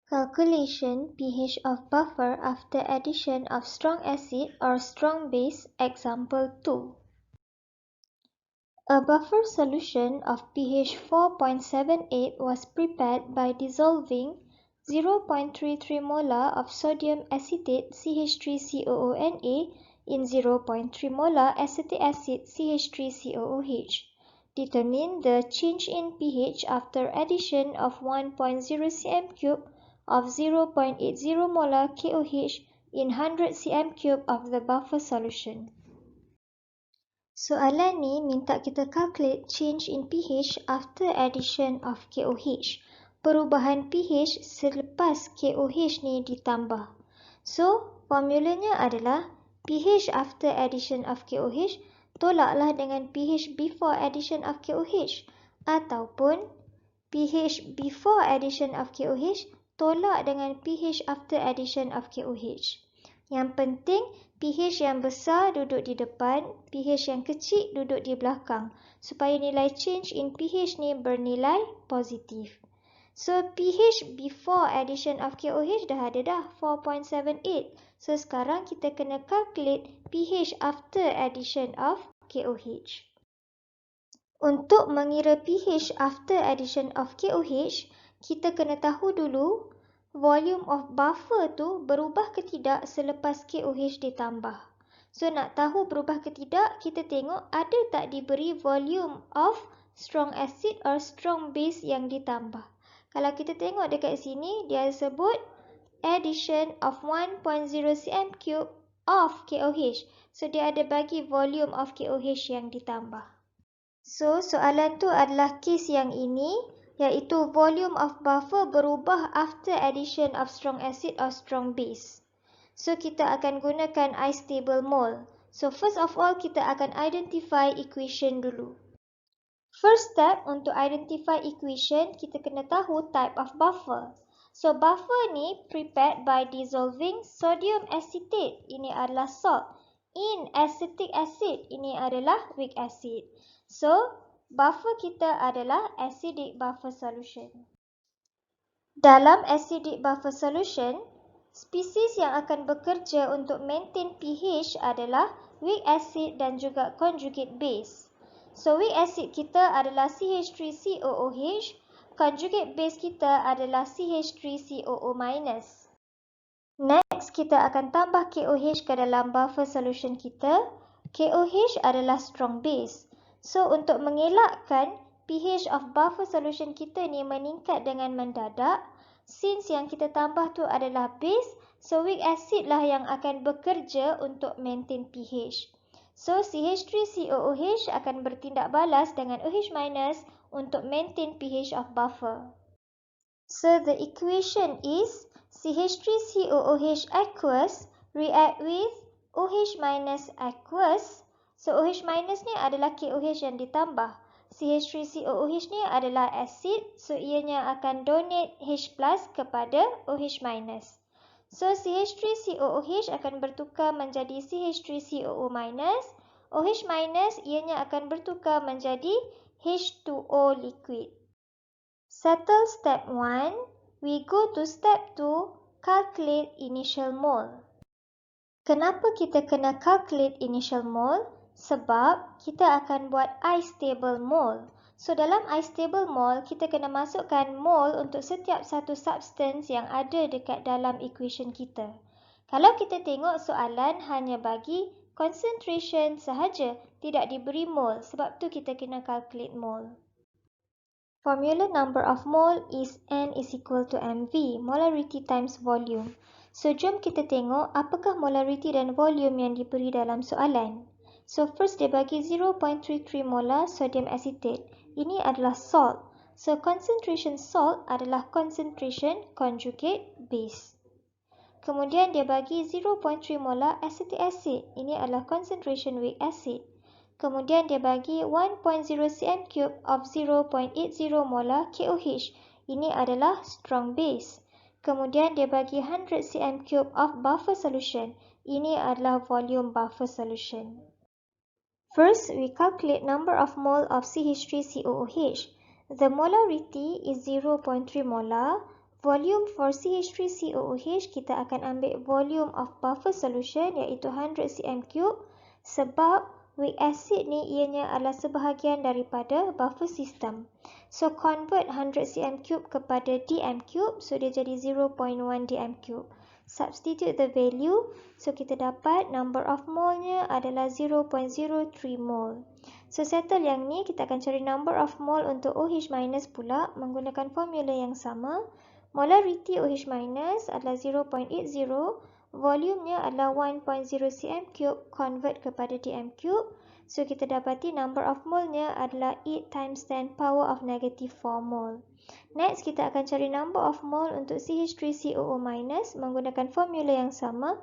Calculation pH of buffer after addition of strong acid or strong base. Example 2. A buffer solution of pH 4.78 was prepared by dissolving 0.33 molar of sodium acetate CH3COONa in 0.3 molar acetic acid CH3COOH. Determine the change in pH after addition of 1.0 cm3 of 0.80 molar KOH in 100 cm3 of the buffer solution. Soalan ni minta kita calculate change in pH after addition of KOH. Perubahan pH selepas KOH ni ditambah. So, formulanya adalah pH after addition of KOH tolaklah dengan pH before addition of KOH, ataupun pH before addition of KOH tolak dengan pH after addition of KOH. Yang penting pH yang besar duduk di depan, pH yang kecil duduk di belakang, supaya nilai change in pH ni bernilai positif. So pH before addition of KOH dah ada dah, 4.78. So sekarang kita kena calculate pH after addition of KOH. Untuk mengira pH after addition of KOH, kita kena tahu dulu volume of buffer tu berubah ke tidak selepas KOH ditambah. So nak tahu berubah ke tidak, kita tengok ada tak diberi volume of strong acid or strong base yang ditambah. Kalau kita tengok dekat sini, dia sebut addition of 1.0 cm3 of KOH. So dia ada bagi volume of KOH yang ditambah. So soalan tu adalah kes yang ini, iaitu volume of buffer berubah after addition of strong acid or strong base. So kita akan gunakan istable mole. So first of all kita akan identify equation dulu. First step untuk identify equation, kita kena tahu type of buffer. So buffer ni prepared by dissolving sodium acetate, ini adalah salt, in acetic acid, ini adalah weak acid. So buffer kita adalah acidic buffer solution. Dalam acidic buffer solution, spesies yang akan bekerja untuk maintain pH adalah weak acid dan juga conjugate base. So weak acid kita adalah CH3COOH, conjugate base kita adalah CH3COO-. Next, kita akan tambah KOH ke dalam buffer solution kita. KOH adalah strong base. So untuk mengelakkan pH of buffer solution kita ni meningkat dengan mendadak, since yang kita tambah tu adalah base, so weak acid lah yang akan bekerja untuk maintain pH. So CH3COOH akan bertindak balas dengan OH- untuk maintain pH of buffer. So the equation is CH3COOH aqueous react with OH- aqueous. So OH- ni adalah KOH yang ditambah. CH3COOH ni adalah acid, so ianya akan donate H+ kepada OH-. So CH3COOH akan bertukar menjadi CH3COO-. OH- ianya akan bertukar menjadi H2O liquid. Settle step 1, we go to step 2, calculate initial mole. Kenapa kita kena calculate initial mole? Sebab kita akan buat istable mole. So dalam istable mole, kita kena masukkan mole untuk setiap satu substance yang ada dekat dalam equation kita. Kalau kita tengok soalan hanya bagi concentration sahaja, tidak diberi mole, sebab tu kita kena calculate mole. Formula number of mole is N is equal to MV, molarity times volume. So jom kita tengok apakah molarity dan volume yang diberi dalam soalan. So first dia bagi 0.33 molar sodium acetate. Ini adalah salt. So concentration salt adalah concentration conjugate base. Kemudian dia bagi 0.3 molar acetic acid. Ini adalah concentration weak acid. Kemudian dia bagi 1.0 cm3 of 0.80 molar KOH. Ini adalah strong base. Kemudian dia bagi 100 cm3 of buffer solution. Ini adalah volume buffer solution. First, we calculate number of mole of CH3COOH. The molarity is 0.3 molar. Volume for CH3COOH, kita akan ambil volume of buffer solution iaitu 100 cm3 sebab weak acid ni ianya adalah sebahagian daripada buffer system. So convert 100 cm3 kepada dm3, so dia jadi 0.1 dm3. Substitute the value, so kita dapat number of mole-nya adalah 0.03 mole. So settle yang ni, kita akan cari number of mole untuk OH- pula menggunakan formula yang sama. Molarity OH- adalah 0.80, volumenya adalah 1.0 cm3, convert kepada dm3. So kita dapati number of mole-nya adalah 8 times 10 power of negative 4 mole. Next, kita akan cari number of mole untuk CH3COO- menggunakan formula yang sama.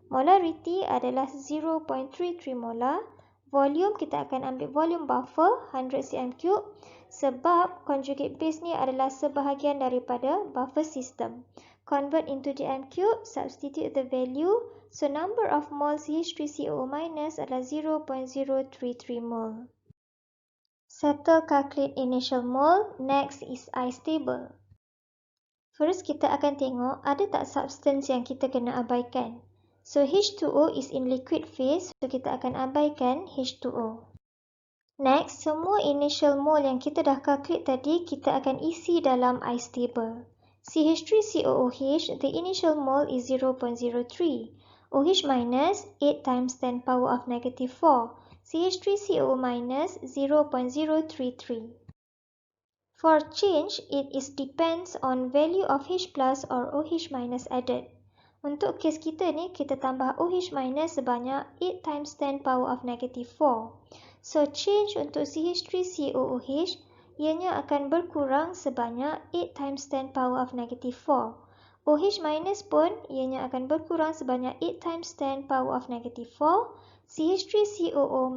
Molarity adalah 0.33 molar. Volume, kita akan ambil volume buffer 100 cm3 sebab conjugate base ni adalah sebahagian daripada buffer system. Convert into dm3, substitute the value. So number of mole CH3COO- adalah 0.033 mole. Settle calculate initial mole. Next is ice table. First, kita akan tengok ada tak substance yang kita kena abaikan. So H2O is in liquid phase, so kita akan abaikan H2O. Next, semua initial mole yang kita dah calculate tadi, kita akan isi dalam ice table. CH3COOH, the initial mole is 0.03. OH- 8 times 10 power of negative 4. CH3COO- 0.033. For change, it is depends on value of H plus or OH- added. Untuk kes kita ni, kita tambah OH- sebanyak 8 times 10 power of negative 4. So, change untuk CH3COOH, ianya akan berkurang sebanyak 8 times 10 power of negative 4. OH- pun, ianya akan berkurang sebanyak 8 times 10 power of negative 4. CH3COO-,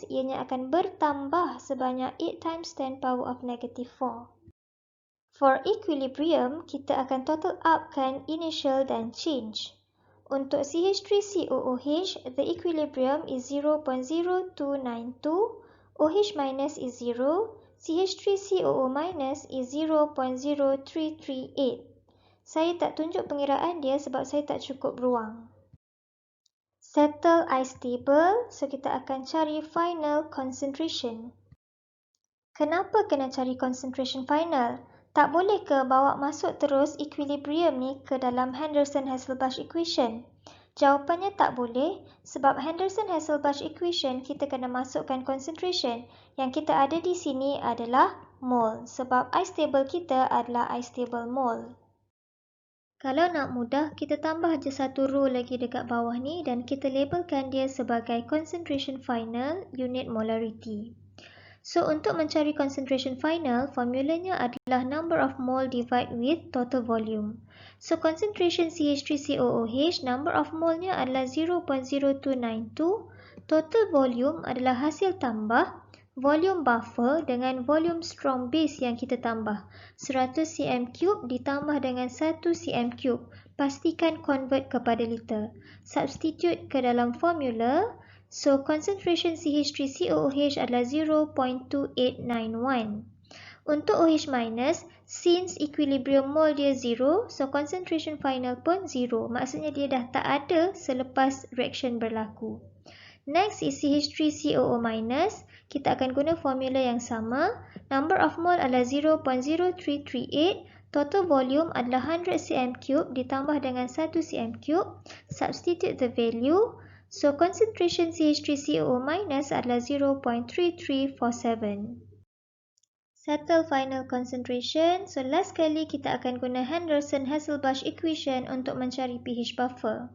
ianya akan bertambah sebanyak 8 times 10 power of negative 4. For equilibrium, kita akan total upkan initial dan change. Untuk CH3COOH, the equilibrium is 0.0292, OH- is 0, CH3COO- is 0.0338. Saya tak tunjuk pengiraan dia sebab saya tak cukup ruang. Settle ice table, so kita akan cari final concentration. Kenapa kena cari concentration final? Tak boleh ke bawa masuk terus equilibrium ni ke dalam Henderson-Hasselbalch equation? Jawapannya tak boleh sebab Henderson-Hasselbalch equation kita kena masukkan concentration. Yang kita ada di sini adalah mole sebab ice table kita adalah ice table mole. Kalau nak mudah, kita tambah je satu row lagi dekat bawah ni dan kita labelkan dia sebagai concentration final unit molarity. So, untuk mencari concentration final, formulanya adalah number of mole divide with total volume. So, concentration CH3COOH, number of mole-nya adalah 0.0292. Total volume adalah hasil tambah volume buffer dengan volume strong base yang kita tambah. 100 cm3 ditambah dengan 1 cm3. Pastikan convert kepada liter. Substitute ke dalam formula. So, concentration CH3COOH adalah 0.2891. Untuk OH-, since equilibrium mole dia 0, so concentration final pun 0. Maksudnya dia dah tak ada selepas reaction berlaku. Next is CH3COO-. Kita akan guna formula yang sama. Number of mole adalah 0.0338. Total volume adalah 100 cm3 ditambah dengan 1 cm3. Substitute the value. So, concentration CH3COO- adalah 0.3347. Settle final concentration. So, last kali kita akan guna Henderson-Hasselbalch equation untuk mencari pH buffer.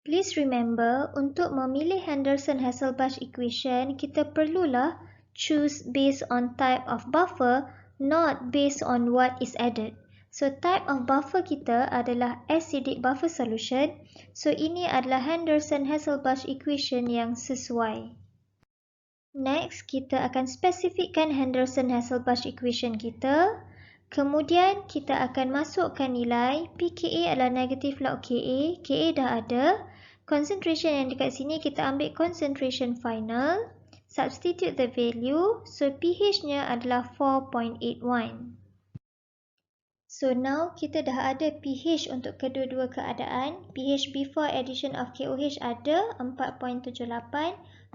Please remember, untuk memilih Henderson-Hasselbalch equation, kita perlulah choose based on type of buffer, not based on what is added. So, type of buffer kita adalah acidic buffer solution. So, ini adalah Henderson-Hasselbalch equation yang sesuai. Next, kita akan spesifikkan Henderson-Hasselbalch equation kita. Kemudian, kita akan masukkan nilai. pKa adalah negative log Ka. Ka dah ada. Concentration yang dekat sini, kita ambil concentration final. Substitute the value. So, pH-nya adalah 4.81. So now kita dah ada pH untuk kedua-dua keadaan. pH before addition of KOH ada 4.78.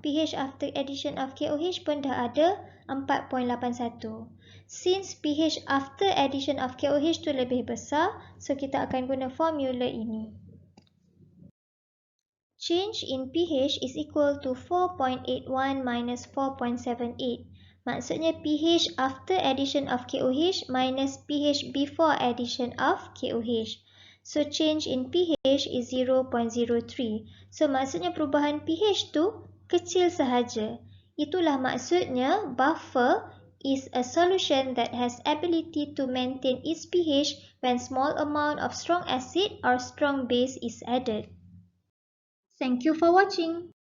pH after addition of KOH pun dah ada 4.81. Since pH after addition of KOH tu lebih besar, so kita akan guna formula ini. Change in pH is equal to 4.81 minus 4.78. Maksudnya pH after addition of KOH minus pH before addition of KOH. So change in pH is 0.03. So maksudnya perubahan pH tu kecil sahaja. Itulah maksudnya buffer is a solution that has ability to maintain its pH when small amount of strong acid or strong base is added. Thank you for watching.